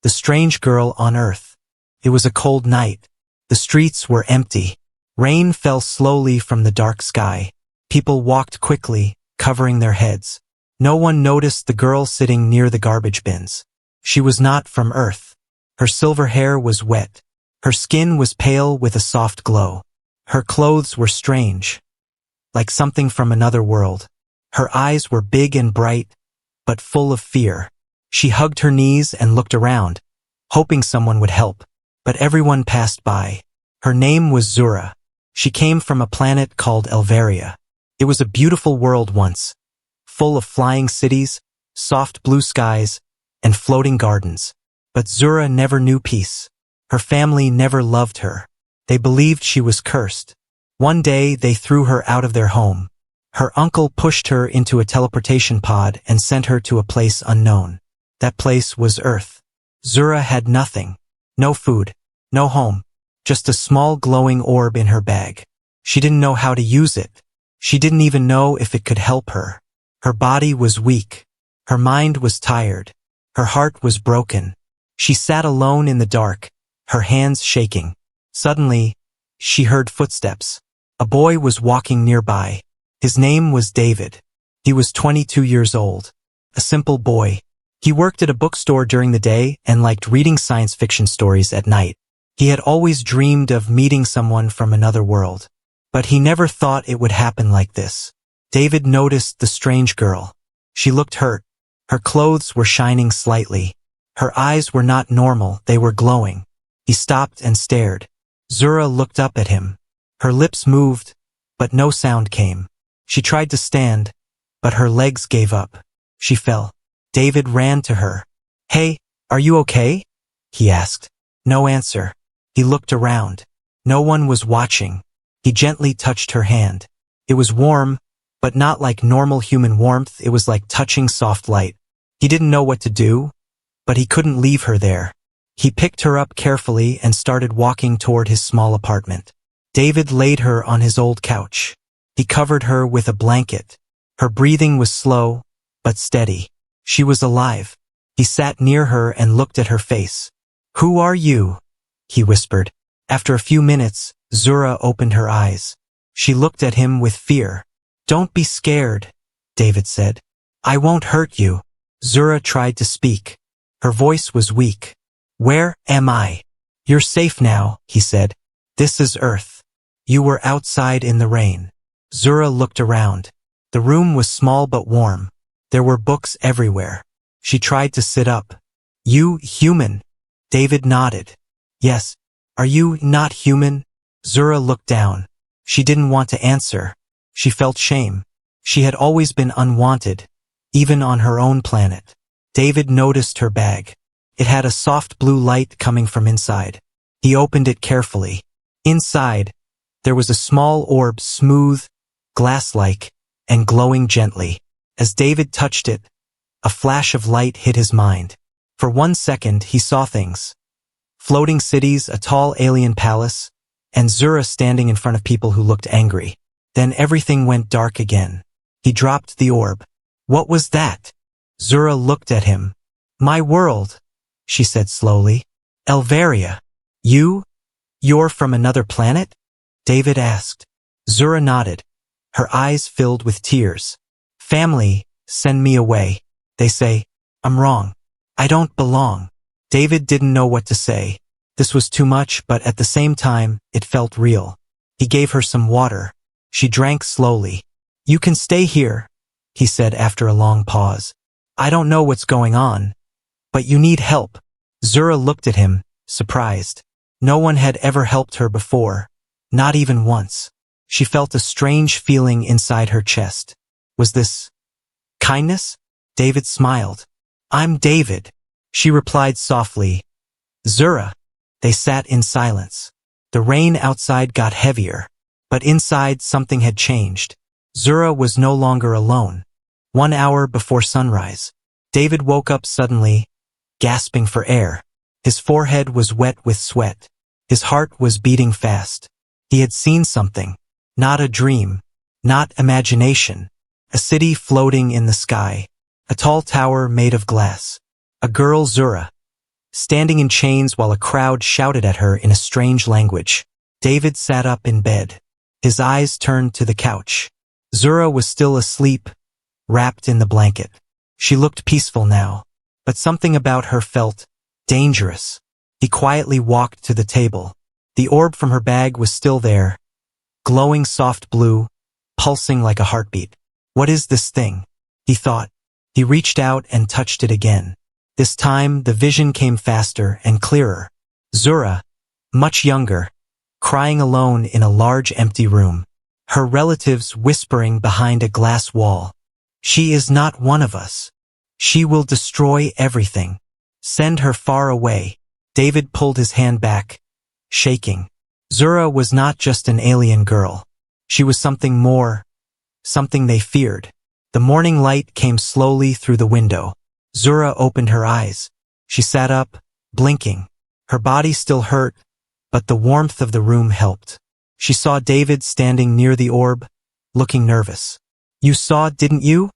The strange girl on Earth. It was a cold night. The streets were empty. Rain fell slowly from the dark sky. People walked quickly, covering their heads. No one noticed the girl sitting near the garbage bins. She was not from Earth. Her silver hair was wet. Her skin was pale with a soft glow. Her clothes were strange, like something from another world. Her eyes were big and bright, but full of fear. She hugged her knees and looked around, hoping someone would help. But everyone passed by. Her name was Zura. She came from a planet called Elveria. It was a beautiful world once, full of flying cities, soft blue skies, and floating gardens. But Zura never knew peace. Her family never loved her. They believed she was cursed. One day they threw her out of their home. Her uncle pushed her into a teleportation pod and sent her to a place unknown. That place was Earth. Zura had nothing. No food. No home. Just a small glowing orb in her bag. She didn't know how to use it. She didn't even know if it could help her. Her body was weak. Her mind was tired. Her heart was broken. She sat alone in the dark, her hands shaking. Suddenly, she heard footsteps. A boy was walking nearby. His name was David. He was 22 years old. A simple boy. He worked at a bookstore during the day and liked reading science fiction stories at night. He had always dreamed of meeting someone from another world. But he never thought it would happen like this. David noticed the strange girl. She looked hurt. Her clothes were shining slightly. Her eyes were not normal, they were glowing. He stopped and stared. Zura looked up at him. Her lips moved, but no sound came. She tried to stand, but her legs gave up. She fell. David ran to her. "Hey, are you okay?" he asked. No answer. He looked around. No one was watching. He gently touched her hand. It was warm, but not like normal human warmth. It was like touching soft light. He didn't know what to do, but he couldn't leave her there. He picked her up carefully and started walking toward his small apartment. David laid her on his old couch. He covered her with a blanket. Her breathing was slow, but steady. She was alive. He sat near her and looked at her face. "Who are you?" he whispered. After a few minutes, Zura opened her eyes. She looked at him with fear. "Don't be scared," David said. "I won't hurt you." Zura tried to speak. Her voice was weak. "Where am I?" "You're safe now," he said. "This is Earth. You were outside in the rain." Zura looked around. The room was small but warm. There were books everywhere. She tried to sit up. "You human?" David nodded. "Yes. Are you not human?" Zura looked down. She didn't want to answer. She felt shame. She had always been unwanted, even on her own planet. David noticed her bag. It had a soft blue light coming from inside. He opened it carefully. Inside, there was a small orb, smooth, glass-like, and glowing gently. As David touched it, a flash of light hit his mind. For 1 second, he saw things. Floating cities, a tall alien palace, and Zura standing in front of people who looked angry. Then everything went dark again. He dropped the orb. "What was that?" Zura looked at him. "My world," she said slowly. "Elveria. You're from another planet?" David asked. Zura nodded. Her eyes filled with tears. "Family send me away. They say I'm wrong. I don't belong." David didn't know what to say. This was too much, but at the same time, it felt real. He gave her some water. She drank slowly. "You can stay here," he said after a long pause. "I don't know what's going on, but you need help." Zura looked at him, surprised. No one had ever helped her before, not even once. She felt a strange feeling inside her chest. Was this kindness? David smiled. "I'm David," she replied softly. "Zura." They sat in silence. The rain outside got heavier, but inside something had changed. Zura was no longer alone. 1 hour before sunrise, David woke up suddenly, gasping for air. His forehead was wet with sweat. His heart was beating fast. He had seen something. Not a dream. Not imagination. A city floating in the sky. A tall tower made of glass. A girl, Zura. standing in chains while a crowd shouted at her in a strange language. David sat up in bed. His eyes turned to the couch. Zura was still asleep, wrapped in the blanket. She looked peaceful now, but something about her felt dangerous. He quietly walked to the table. The orb from her bag was still there, glowing soft blue, pulsing like a heartbeat. What is this thing? He thought. He reached out and touched it again. This time, the vision came faster and clearer. Zura, much younger, crying alone in a large empty room. Her relatives whispering behind a glass wall. She is not one of us. She will destroy everything. Send her far away. David pulled his hand back, shaking. Zura was not just an alien girl. She was something more, something they feared. The morning light came slowly through the window. Zura opened her eyes. She sat up, blinking. Her body still hurt, but the warmth of the room helped. She saw David standing near the orb, looking nervous. You saw, didn't you?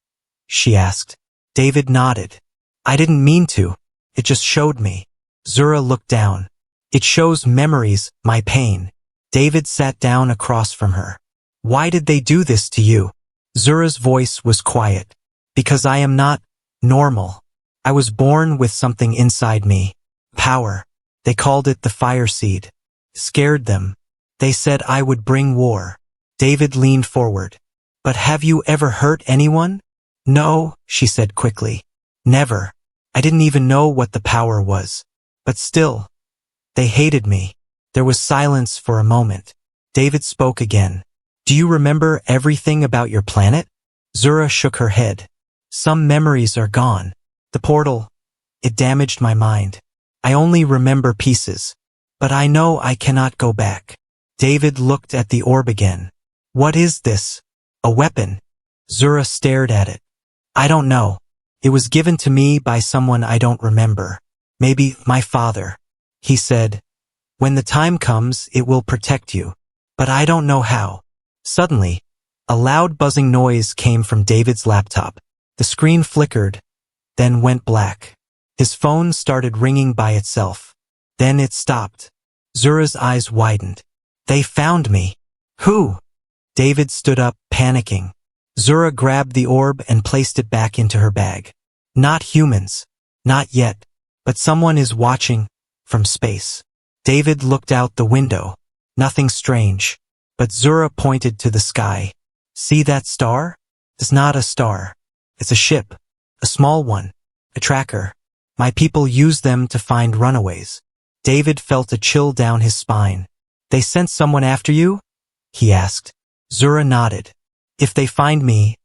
She asked. David nodded. I didn't mean to. It just showed me. Zura looked down. It shows memories, my pain. David sat down across from her. Why did they do this to you? Zura's voice was quiet. Because I am not normal. I was born with something inside me. Power. They called it the fire seed. Scared them. They said I would bring war. David leaned forward. But have you ever hurt anyone? No, she said quickly. Never. I didn't even know what the power was. But still, they hated me. There was silence for a moment. David spoke again. Do you remember everything about your planet? Zura shook her head. Some memories are gone. The portal, it damaged my mind. I only remember pieces. But I know I cannot go back. David looked at the orb again. What is this? A weapon? Zura stared at it. I don't know. It was given to me by someone I don't remember. Maybe my father. He said, when the time comes, it will protect you. But I don't know how. Suddenly, a loud buzzing noise came from David's laptop. The screen flickered, then went black. His phone started ringing by itself. Then it stopped. Zura's eyes widened. They found me. Who? David stood up, panicking. Zura grabbed the orb and placed it back into her bag. Not humans. Not yet. But someone is watching from space. David looked out the window. Nothing strange. But Zura pointed to the sky. See that star? It's not a star. It's a ship. A small one. A tracker. My people use them to find runaways. David felt a chill down his spine. They sent someone after you? He asked. Zura nodded. If they find me,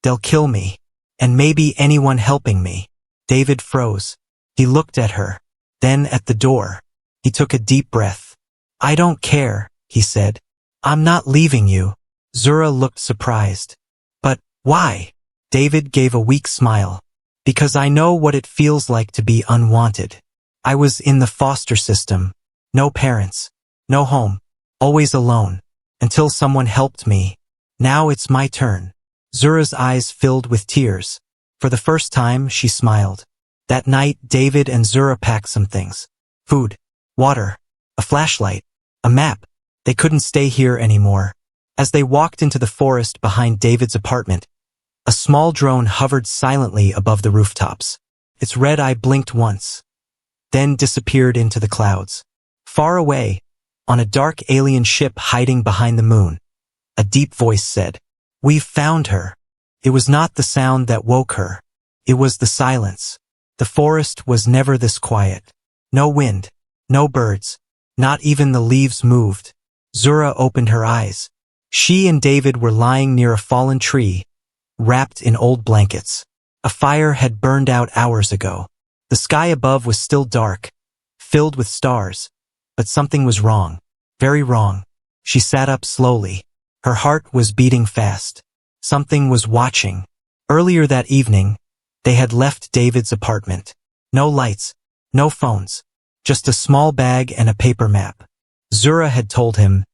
they'll kill me. And maybe anyone helping me. David froze. He looked at her. Then at the door. He took a deep breath. I don't care, he said. I'm not leaving you. Zura looked surprised. But why? David gave a weak smile. Because I know what it feels like to be unwanted. I was in the foster system. No parents. No home. Always alone. Until someone helped me. Now it's my turn. Zura's eyes filled with tears. For the first time, she smiled. That night, David and Zura packed some things. Food. Water. A flashlight. A map. They couldn't stay here anymore. As they walked into the forest behind David's apartment, a small drone hovered silently above the rooftops. Its red eye blinked once, then disappeared into the clouds. Far away, on a dark alien ship hiding behind the moon, a deep voice said, We've found her. It was not the sound that woke her. It was the silence. The forest was never this quiet. No wind, no birds, not even the leaves moved. Zura opened her eyes. She and David were lying near a fallen tree, wrapped in old blankets. A fire had burned out hours ago. The sky above was still dark, filled with stars, but something was wrong, very wrong. She sat up slowly. Her heart was beating fast. Something was watching. Earlier that evening, they had left David's apartment. No lights, no phones, just a small bag and a paper map. Zura had told him,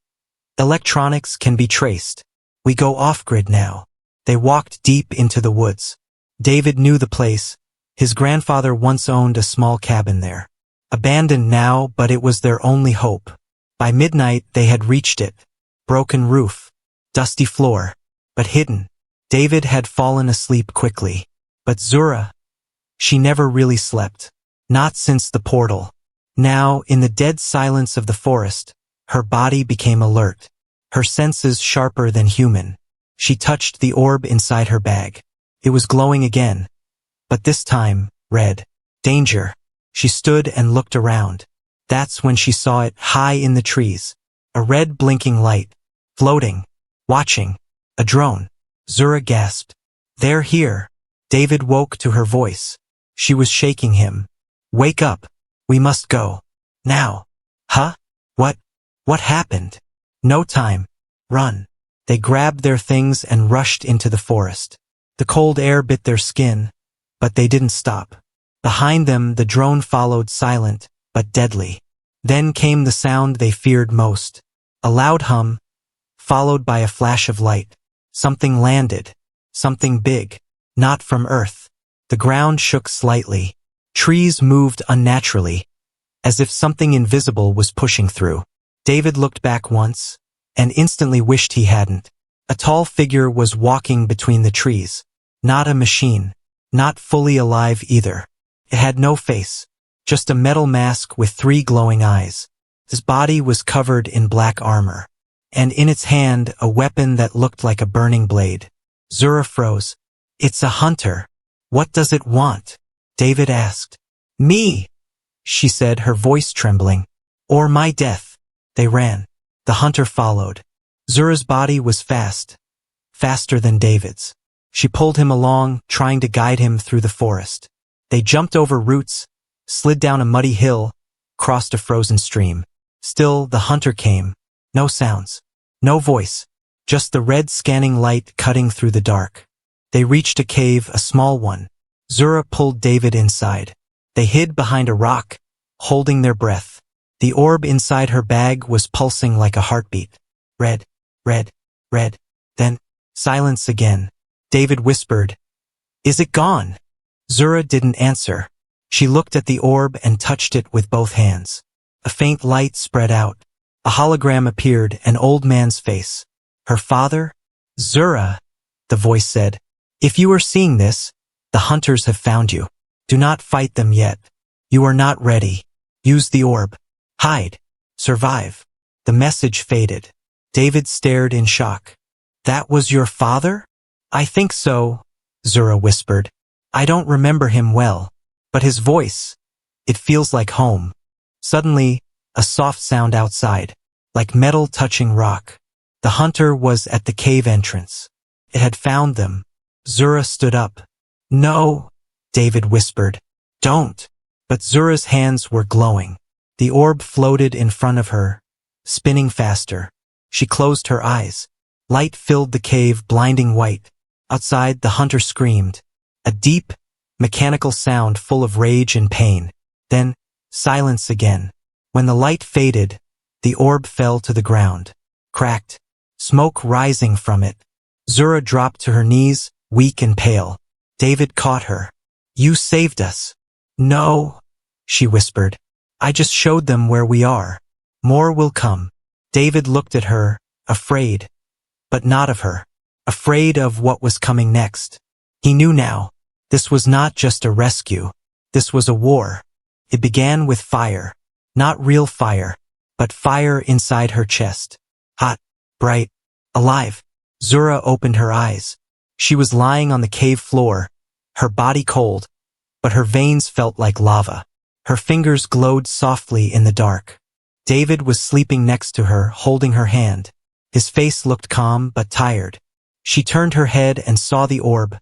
electronics can be traced. We go off-grid now. They walked deep into the woods. David knew the place. His grandfather once owned a small cabin there. Abandoned now, but it was their only hope. By midnight they had reached it. Broken roof, dusty floor, but hidden. David had fallen asleep quickly. But Zura, she never really slept. Not since the portal. Now, in the dead silence of the forest, her body became alert. Her senses sharper than human. She touched the orb inside her bag. It was glowing again. But this time, red. Danger. She stood and looked around. That's when she saw it high in the trees. A red blinking light. Floating. Watching. A drone. Zura gasped. They're here. David woke to her voice. She was shaking him. Wake up. We must go. Now. Huh? What happened? No time. Run. They grabbed their things and rushed into the forest. The cold air bit their skin, but they didn't stop. Behind them, the drone followed, silent, but deadly. Then came the sound they feared most. A loud hum, followed by a flash of light. Something landed. Something big. Not from Earth. The ground shook slightly. Trees moved unnaturally, as if something invisible was pushing through. David looked back once, and instantly wished he hadn't. A tall figure was walking between the trees. Not a machine. Not fully alive either. It had no face. Just a metal mask with 3 glowing eyes. His body was covered in black armor. And in its hand, a weapon that looked like a burning blade. Zura froze. It's a hunter. What does it want? David asked. Me, she said, her voice trembling. Or my death. They ran. The hunter followed. Zura's body was fast. Faster than David's. She pulled him along, trying to guide him through the forest. They jumped over roots, slid down a muddy hill, crossed a frozen stream. Still, the hunter came. No sounds. No voice. Just the red scanning light cutting through the dark. They reached a cave, a small one. Zura pulled David inside. They hid behind a rock, holding their breath. The orb inside her bag was pulsing like a heartbeat. Red, red, red. Then, silence again. David whispered, "Is it gone?" Zura didn't answer. She looked at the orb and touched it with both hands. A faint light spread out. A hologram appeared, an old man's face. Her father? Zura, the voice said. If you are seeing this, the hunters have found you. Do not fight them yet. You are not ready. Use the orb. Hide. Survive. The message faded. David stared in shock. That was your father? I think so, Zura whispered. I don't remember him well, but his voice, it feels like home. Suddenly, a soft sound outside, like metal touching rock. The hunter was at the cave entrance. It had found them. Zura stood up. No, David whispered. Don't. But Zura's hands were glowing. The orb floated in front of her, spinning faster. She closed her eyes. Light filled the cave, blinding white. Outside, the hunter screamed. A deep, mechanical sound full of rage and pain. Then, silence again. When the light faded, the orb fell to the ground. Cracked. Smoke rising from it. Zura dropped to her knees, weak and pale. David caught her. You saved us. No, she whispered. I just showed them where we are. More will come. David looked at her, afraid. But not of her. Afraid of what was coming next. He knew now. This was not just a rescue. This was a war. It began with fire. Not real fire, but fire inside her chest. Hot, bright, alive. Zura opened her eyes. She was lying on the cave floor, her body cold, but her veins felt like lava. Her fingers glowed softly in the dark. David was sleeping next to her, holding her hand. His face looked calm but tired. She turned her head and saw the orb,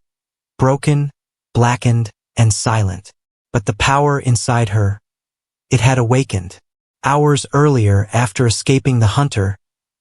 broken, blackened, and silent. But the power inside her, it had awakened. Hours earlier, after escaping the hunter,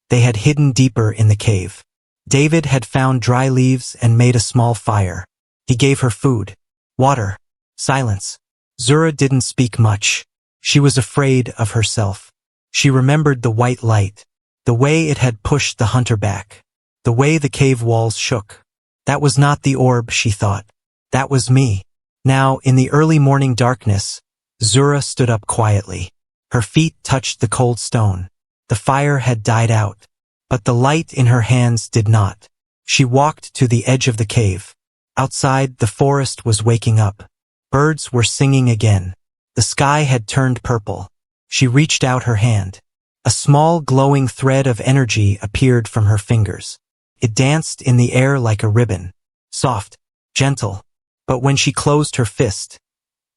they had hidden deeper in the cave. David had found dry leaves and made a small fire. He gave her food, water, silence. Zura didn't speak much. She was afraid of herself. She remembered the white light, the way it had pushed the hunter back, the way the cave walls shook. That was not the orb, she thought. That was me. Now, in the early morning darkness, Zura stood up quietly. Her feet touched the cold stone. The fire had died out, but the light in her hands did not. She walked to the edge of the cave. Outside, the forest was waking up. Birds were singing again. The sky had turned purple. She reached out her hand. A small glowing thread of energy appeared from her fingers. It danced in the air like a ribbon. Soft, gentle. But when she closed her fist,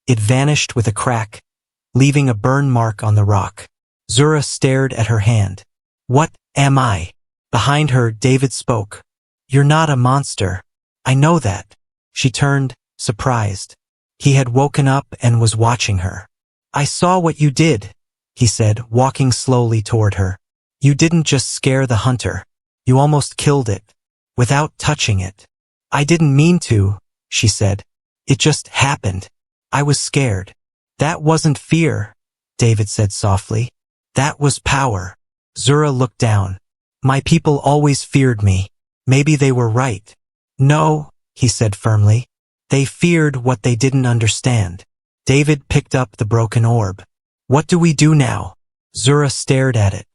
it vanished with a crack, leaving a burn mark on the rock. Zura stared at her hand. What am I? Behind her, David spoke. You're not a monster. I know that. She turned, surprised. He had woken up and was watching her. I saw what you did, he said, walking slowly toward her. You didn't just scare the hunter. You almost killed it, without touching it. I didn't mean to, she said. It just happened. I was scared. That wasn't fear, David said softly. That was power. Zura looked down. My people always feared me. Maybe they were right. No, he said firmly. They feared what they didn't understand. David picked up the broken orb. What do we do now? Zura stared at it.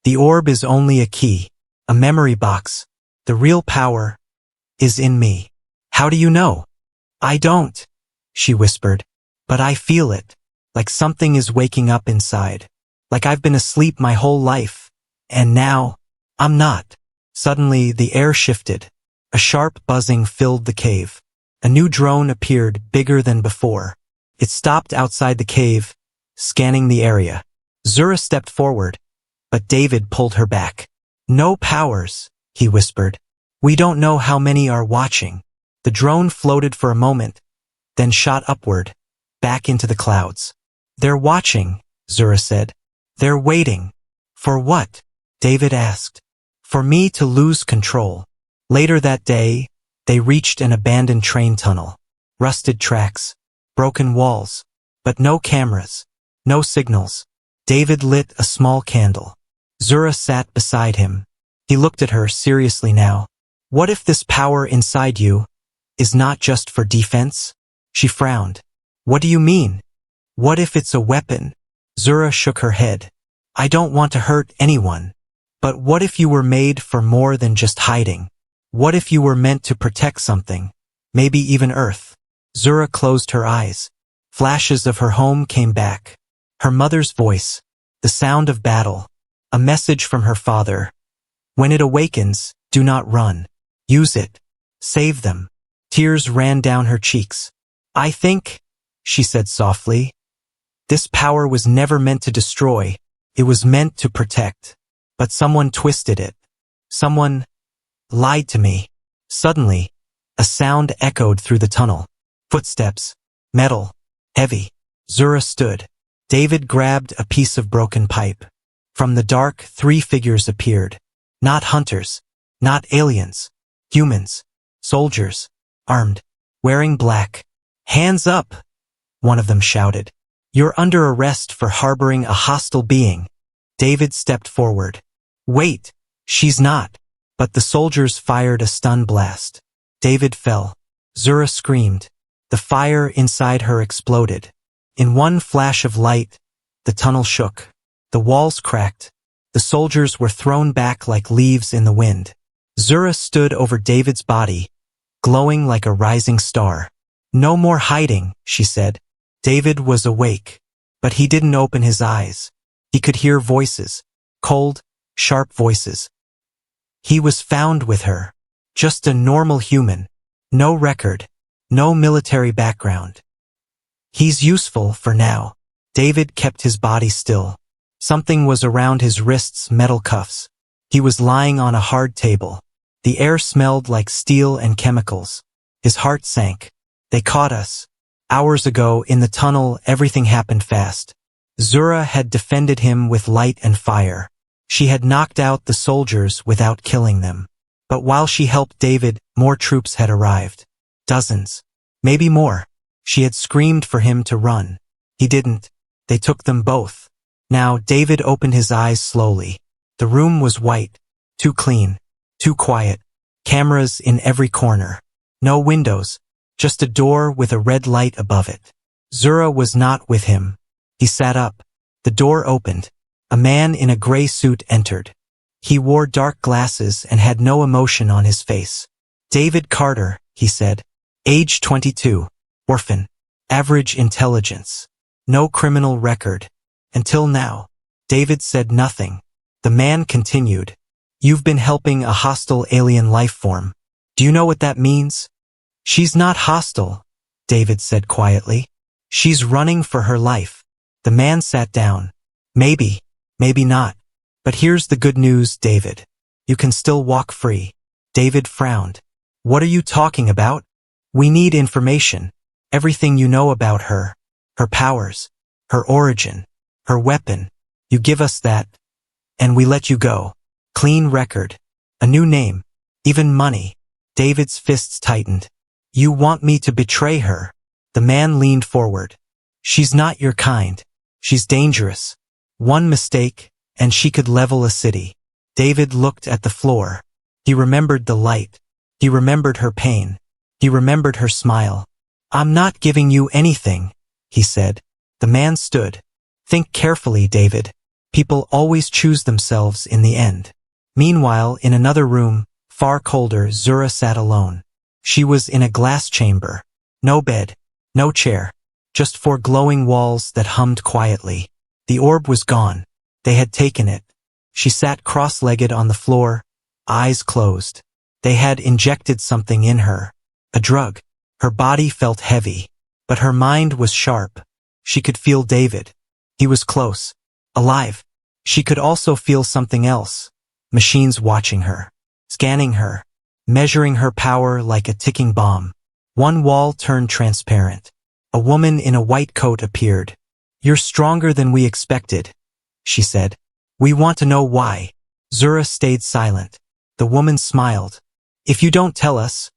The orb is only a key, a memory box. The real power is in me. How do you know? I don't, she whispered. But I feel it, like something is waking up inside. Like I've been asleep my whole life. And now, I'm not. Suddenly, the air shifted. A sharp buzzing filled the cave. A new drone appeared, bigger than before. It stopped outside the cave, scanning the area. Zura stepped forward, but David pulled her back. No powers, he whispered. We don't know how many are watching. The drone floated for a moment, then shot upward, back into the clouds. They're watching, Zura said. They're waiting. For what? David asked. For me to lose control. Later that day, they reached an abandoned train tunnel. Rusted tracks, broken walls, but no cameras, no signals. David lit a small candle. Zura sat beside him. He looked at her seriously now. What if this power inside you is not just for defense? She frowned. What do you mean? What if it's a weapon? Zura shook her head. I don't want to hurt anyone. But what if you were made for more than just hiding? What if you were meant to protect something? Maybe even Earth. Zura closed her eyes. Flashes of her home came back. Her mother's voice, the sound of battle, a message from her father. When it awakens, do not run. Use it. Save them. Tears ran down her cheeks. I think, she said softly, this power was never meant to destroy. It was meant to protect. But someone twisted it. Someone lied to me. Suddenly, a sound echoed through the tunnel. Footsteps. Metal. Heavy. Zura stood. David grabbed a piece of broken pipe. From the dark, 3 figures appeared. Not hunters. Not aliens. Humans. Soldiers. Armed. Wearing black. Hands up! One of them shouted. You're under arrest for harboring a hostile being. David stepped forward. Wait, she's not. But the soldiers fired a stun blast. David fell. Zura screamed. The fire inside her exploded. In one flash of light, the tunnel shook. The walls cracked. The soldiers were thrown back like leaves in the wind. Zura stood over David's body, glowing like a rising star. No more hiding, she said. David was awake, but he didn't open his eyes. He could hear voices, cold, sharp voices. He was found with her, just a normal human, no record, no military background. He's useful for now. David kept his body still. Something was around his wrists' metal cuffs. He was lying on a hard table. The air smelled like steel and chemicals. His heart sank. They caught us. Hours ago, in the tunnel, everything happened fast. Zura had defended him with light and fire. She had knocked out the soldiers without killing them. But while she helped David, more troops had arrived. Dozens. Maybe more. She had screamed for him to run. He didn't. They took them both. Now, David opened his eyes slowly. The room was white. Too clean. Too quiet. Cameras in every corner. No windows. Just a door with a red light above it. Zura was not with him. He sat up. The door opened. A man in a gray suit entered. He wore dark glasses and had no emotion on his face. David Carter, he said. Age 22. Orphan. Average intelligence. No criminal record. Until now. David said nothing. The man continued. You've been helping a hostile alien life form. Do you know what that means? She's not hostile, David said quietly. She's running for her life. The man sat down. Maybe, maybe not. But here's the good news, David. You can still walk free. David frowned. What are you talking about? We need information. Everything you know about her. Her powers. Her origin. Her weapon. You give us that, and we let you go. Clean record. A new name. Even money. David's fists tightened. You want me to betray her? The man leaned forward. She's not your kind. She's dangerous. One mistake, and she could level a city. David looked at the floor. He remembered the light. He remembered her pain. He remembered her smile. I'm not giving you anything, he said. The man stood. Think carefully, David. People always choose themselves in the end. Meanwhile, in another room, far colder, Zura sat alone. She was in a glass chamber. No bed. No chair. Just four glowing walls that hummed quietly. The orb was gone. They had taken it. She sat cross-legged on the floor, eyes closed. They had injected something in her. A drug. Her body felt heavy, but her mind was sharp. She could feel David. He was close. Alive. She could also feel something else. Machines watching her. Scanning her. Measuring her power like a ticking bomb. One wall turned transparent. A woman in a white coat appeared. You're stronger than we expected, she said. We want to know why. Zura stayed silent. The woman smiled. If you don't tell us,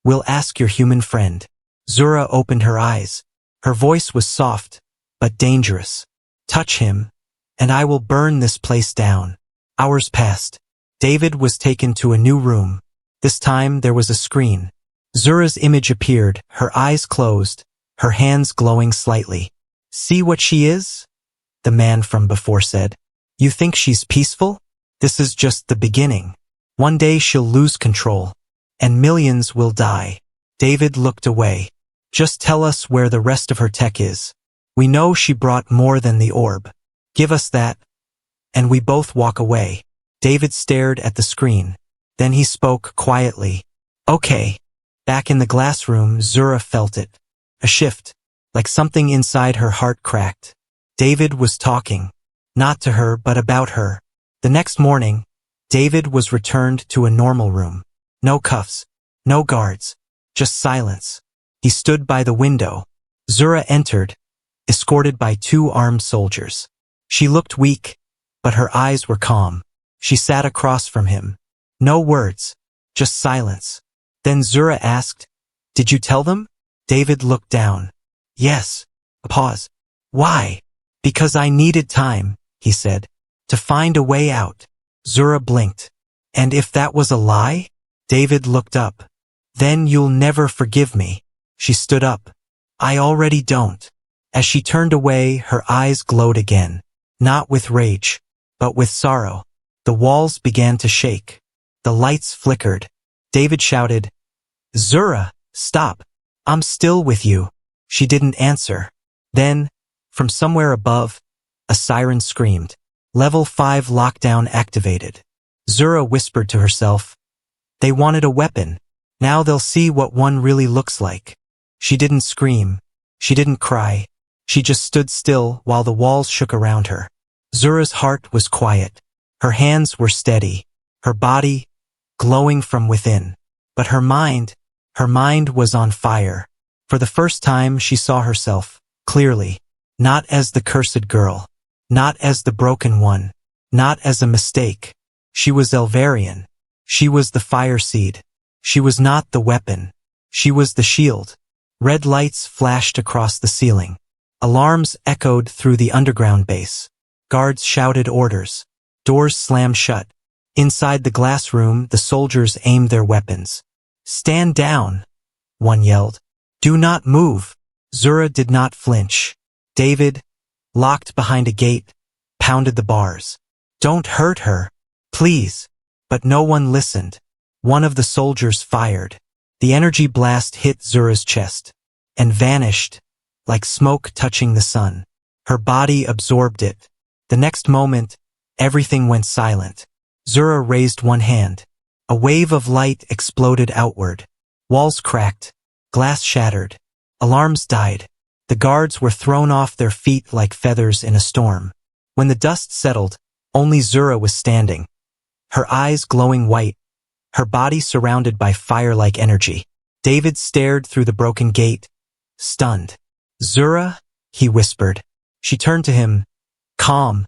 we'll ask your human friend. Zura opened her eyes. Her voice was soft, but dangerous. Touch him, and I will burn this place down. Hours passed. David was taken to a new room. This time there was a screen. Zura's image appeared, her eyes closed, her hands glowing slightly. See what she is? The man from before said. You think she's peaceful? This is just the beginning. One day she'll lose control, and millions will die. David looked away. Just tell us where the rest of her tech is. We know she brought more than the orb. Give us that, and we both walk away. David stared at the screen. Then he spoke quietly. Okay. Back in the glass room, Zura felt it. A shift, like something inside her heart cracked. David was talking. Not to her, but about her. The next morning, David was returned to a normal room. No cuffs. No guards. Just silence. He stood by the window. Zura entered, escorted by two armed soldiers. She looked weak, but her eyes were calm. She sat across from him. No words, just silence. Then Zura asked, Did you tell them? David looked down. Yes. A pause. Why? Because I needed time, he said, to find a way out. Zura blinked. And if that was a lie? David looked up. Then you'll never forgive me. She stood up. I already don't. As she turned away, her eyes glowed again. Not with rage, but with sorrow. The walls began to shake. The lights flickered. David shouted, Zura, stop. I'm still with you. She didn't answer. Then, from somewhere above, a siren screamed. Level 5 lockdown activated. Zura whispered to herself. They wanted a weapon. Now they'll see what one really looks like. She didn't scream. She didn't cry. She just stood still while the walls shook around her. Zura's heart was quiet. Her hands were steady. Her body glowing from within. But her mind was on fire. For the first time she saw herself clearly. Not as the cursed girl. Not as the broken one. Not as a mistake. She was Elvarian. She was the fire seed. She was not the weapon. She was the shield. Red lights flashed across the ceiling. Alarms echoed through the underground base. Guards shouted orders. Doors slammed shut. Inside the glass room, the soldiers aimed their weapons. Stand down, one yelled. Do not move. Zura did not flinch. David, locked behind a gate, pounded the bars. "Don't hurt her, please." But no one listened. One of the soldiers fired. The energy blast hit Zura's chest and vanished, like smoke touching the sun. Her body absorbed it. The next moment, everything went silent. Zura raised one hand. A wave of light exploded outward. Walls cracked. Glass shattered. Alarms died. The guards were thrown off their feet like feathers in a storm. When the dust settled, only Zura was standing. Her eyes glowing white, her body surrounded by fire-like energy. David stared through the broken gate, stunned. "Zura?" he whispered. She turned to him, calm,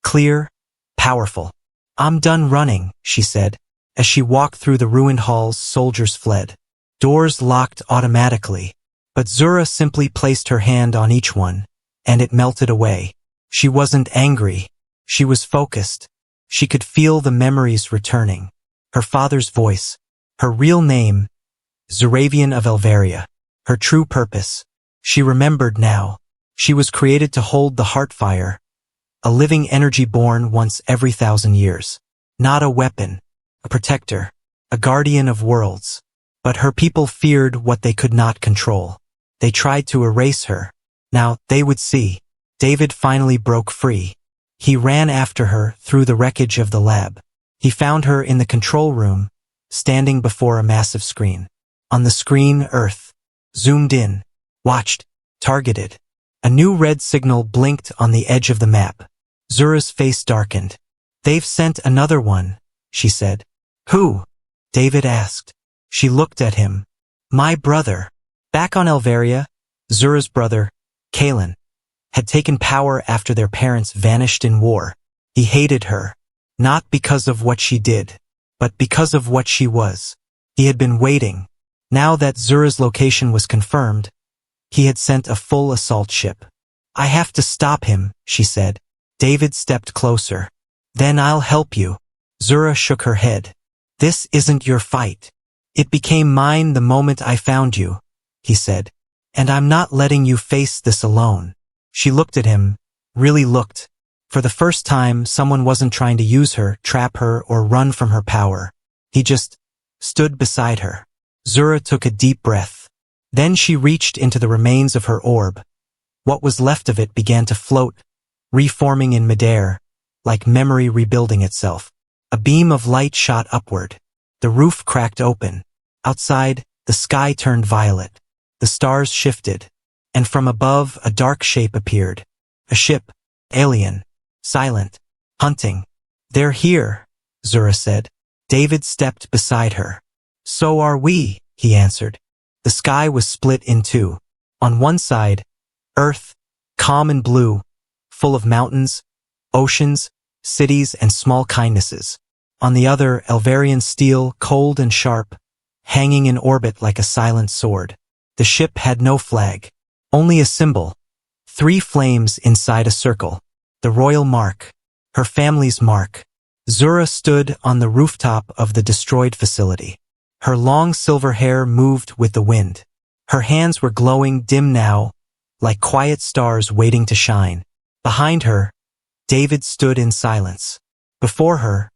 clear, powerful. "I'm done running," she said. As she walked through the ruined halls, soldiers fled. Doors locked automatically, but Zura simply placed her hand on each one, and it melted away. She wasn't angry. She was focused. She could feel the memories returning. Her father's voice, her real name, Zuravian of Elveria, her true purpose. She remembered now. She was created to hold the heart fire, a living energy born once every 1,000 years. Not a weapon, a protector, a guardian of worlds. But her people feared what they could not control. They tried to erase her. Now they would see. David finally broke free. He ran after her through the wreckage of the lab. He found her in the control room, standing before a massive screen. On the screen, Earth. Zoomed in. Watched. Targeted. A new red signal blinked on the edge of the map. Zura's face darkened. "They've sent another one," she said. "Who?" David asked. She looked at him. "My brother." Back on Elveria, Zura's brother, Kalen, had taken power after their parents vanished in war. He hated her, not because of what she did, but because of what she was. He had been waiting. Now that Zura's location was confirmed, he had sent a full assault ship. "I have to stop him," she said. David stepped closer. "Then I'll help you." Zura shook her head. "This isn't your fight. It became mine the moment I found you," he said. "And I'm not letting you face this alone." She looked at him, really looked. For the first time, someone wasn't trying to use her, trap her, or run from her power. He just stood beside her. Zura took a deep breath. Then she reached into the remains of her orb. What was left of it began to float, reforming in midair, like memory rebuilding itself. A beam of light shot upward. The roof cracked open. Outside, the sky turned violet. The stars shifted. And from above, a dark shape appeared. A ship, alien, silent, hunting. "They're here," Zura said. David stepped beside her. "So are we," he answered. The sky was split in two. On one side, Earth, calm and blue, full of mountains, oceans, cities, and small kindnesses. On the other, Elverian steel, cold and sharp, hanging in orbit like a silent sword. The ship had no flag. Only a symbol. 3 flames inside a circle. The royal mark. Her family's mark. Zura stood on the rooftop of the destroyed facility. Her long silver hair moved with the wind. Her hands were glowing dim now, like quiet stars waiting to shine. Behind her, David stood in silence. Before her,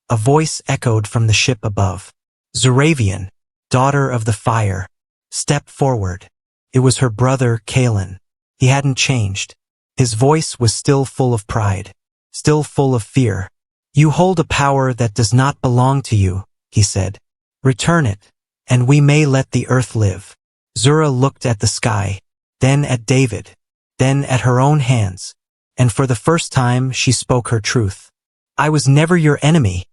a voice echoed from the ship above. "Zuravian, daughter of the fire, step forward." It was her brother, Kalen. He hadn't changed. His voice was still full of pride, still full of fear. "You hold a power that does not belong to you," he said. "Return it, and we may let the earth live." Zura looked at the sky, then at David, then at her own hands, and for the first time she spoke her truth. "I was never your enemy,"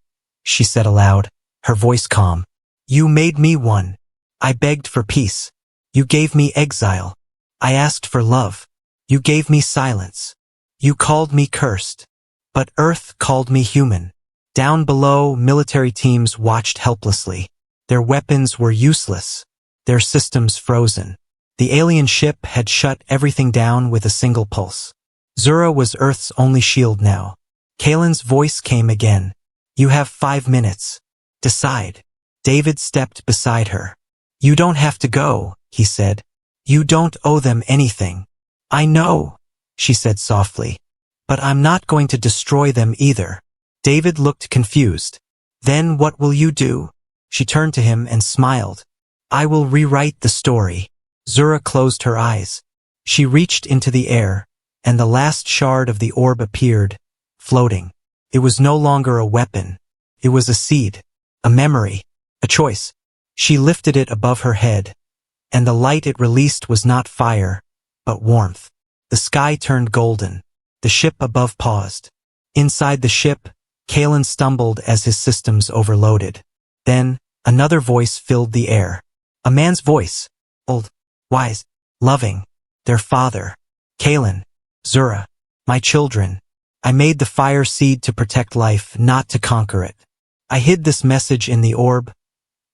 she said aloud, her voice calm. "You made me one. I begged for peace. You gave me exile. I asked for love. You gave me silence. You called me cursed. But Earth called me human." Down below, military teams watched helplessly. Their weapons were useless. Their systems frozen. The alien ship had shut everything down with a single pulse. Zura was Earth's only shield now. Kalen's voice came again. "You have 5 minutes. Decide." David stepped beside her. "You don't have to go," he said. You don't owe them anything. I know, she said softly. But I'm not going to destroy them either. David looked confused. Then what will you do? She turned to him and smiled. I will rewrite the story. Zura closed her eyes. She reached into the air, and the last shard of the orb appeared, floating. It was no longer a weapon. It was a seed, a memory, a choice. She lifted it above her head, and the light it released was not fire, but warmth. The sky turned golden. The ship above paused. Inside the ship, Kalen stumbled as his systems overloaded. Then, another voice filled the air. A man's voice. Old, wise, loving. Their father. Kalen. Zura. My children. I made the fire seed to protect life, not to conquer it. I hid this message in the orb,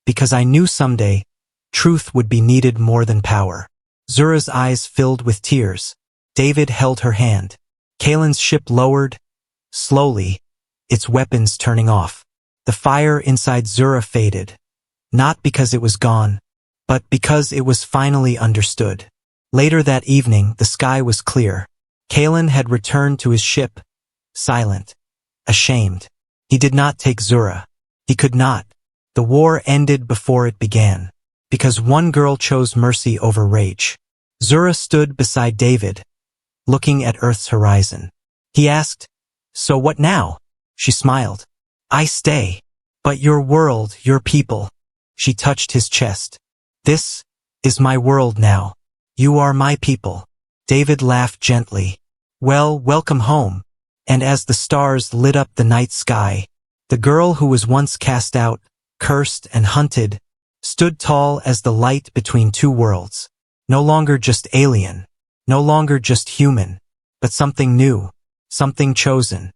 because I knew someday, truth would be needed more than power. Zura's eyes filled with tears. David held her hand. Kalen's ship lowered, slowly, its weapons turning off. The fire inside Zura faded, not because it was gone, but because it was finally understood. Later that evening, the sky was clear. Kalen had returned to his ship, silent, ashamed. He did not take Zura. He could not. The war ended before it began, because one girl chose mercy over rage. Zura stood beside David, looking at Earth's horizon. He asked, So what now? She smiled. I stay. But your world, your people. She touched his chest. This is my world now. You are my people. David laughed gently. Well, welcome home. And as the stars lit up the night sky, the girl who was once cast out, cursed and hunted, stood tall as the light between two worlds. No longer just alien, no longer just human, but something new, something chosen.